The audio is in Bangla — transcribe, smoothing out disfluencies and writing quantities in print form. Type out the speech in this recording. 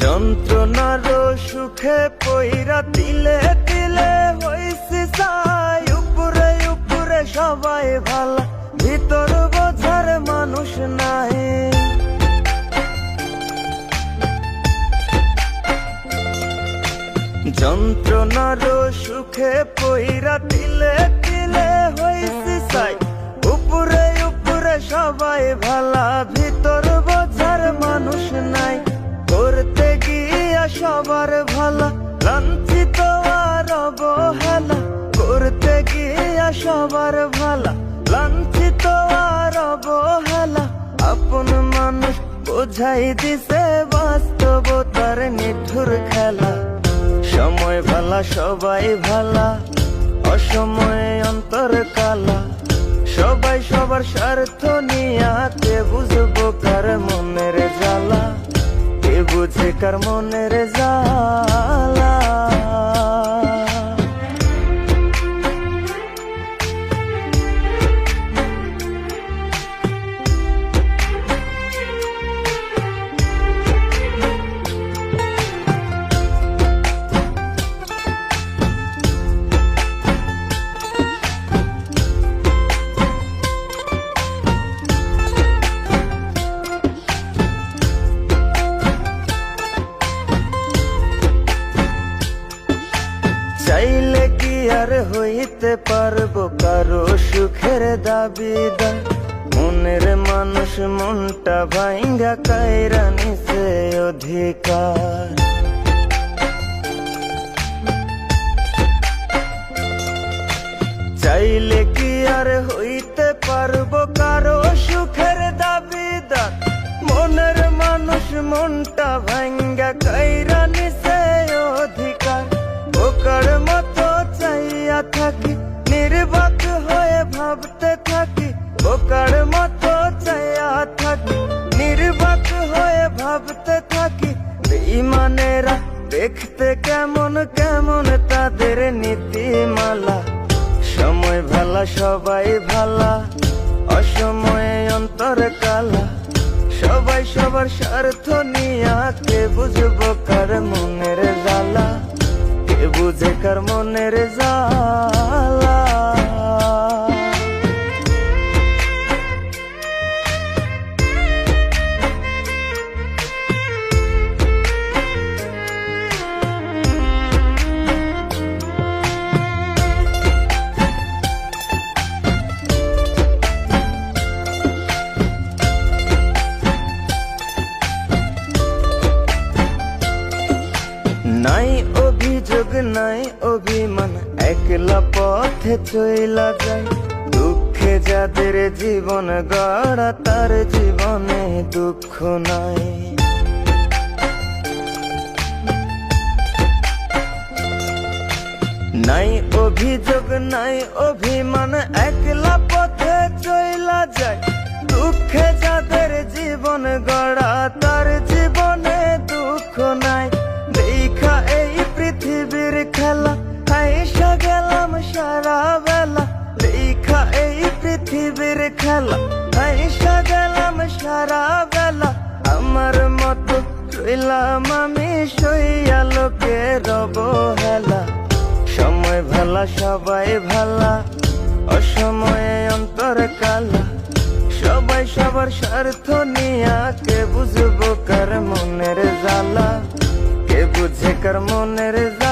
যন্ত্রণার সুখে পইরা তিলে তিলে হইছি চাই, উপরে উপরে সবাই ভালা, ভিতর বোঝার মানুষ নাই। যন্ত্রণার সুখে পইরা তিলে তিলে হইছি চাই, উপরে উপরে সবাই ভালা, ভিতর বোঝার মানুষ নাই। করতে গিয়া সবার ভালা, লাঞ্ছিত আর অবহেলা, করতে গিয়া সবার ভালা, লাঞ্ছিত আর অবহেলা। আপন মানুষ বোঝাই দিছে বাস্তবতার নিঠুর খেলা। সময় ভালা সবাই ভালা, অসময়ে অন্তর কালা। সবাই সবার স্বার্থ নিয়া, কে বুঝবো কার মনের জ্বালা, কে বুঝে কার মনের জ্বালা। চাইলে কি আর হইতে পারবো কারো সুখের দাবিদার, মনের মানুষ মনটা ভাঙ্গা কাইরা নিছে অধিকার। চাইলে কি আর হইতে পারবো কারো সুখের দাবিদার, মনের মানুষ মনটা ভাঙ্গা কাইরা নিছে অধিকার। বোকার মতো চাইয়া থাকি, নির্বাক হয়ে ভাবতে থাকি, বোকার মতো চাইয়া থাকি, নির্বাক হয়ে ভাবতে থাকি। বেঈমানেরা দেখতে কেমন কেমন তাদের নীতিমালা। সময় ভালা সবাই ভালা, অসময়ে অন্তর কালা। সবাই সবার স্বার্থ নিয়া, কে বুঝবো কার মনের জ্বালা, কে বুঝে কার মনের জ্বালা। নাই অভিযোগ নাই অভিমান, একলা পথে চইলা যায়। দুঃখে যাদের জীবন গড়া, তার জীবনে দুঃখ নাই। নাই অভিযোগ নাই অভিমান, একলা পথে চইলা যায়। দুঃখে যাদের জীবন গড়া, তার জীবনে দুঃখ নাই। দেখা এই পৃথিবীর খেলা, হাইসা গেলাম সারা বেলা। দেখা এই পৃথিবীর খেলা, হাইসা গেলাম সারা বেলা। আমার মতো রইলাম আমি সইয়া লোকের অবহেলা। সময় ভালা সবাই ভালা, অসময়ে অন্তর কালা। সবাই সবার স্বার্থ নিয়া, কে বুঝবো কার মনের জ্বালা, কে বুঝে কার মনের জ্বালা।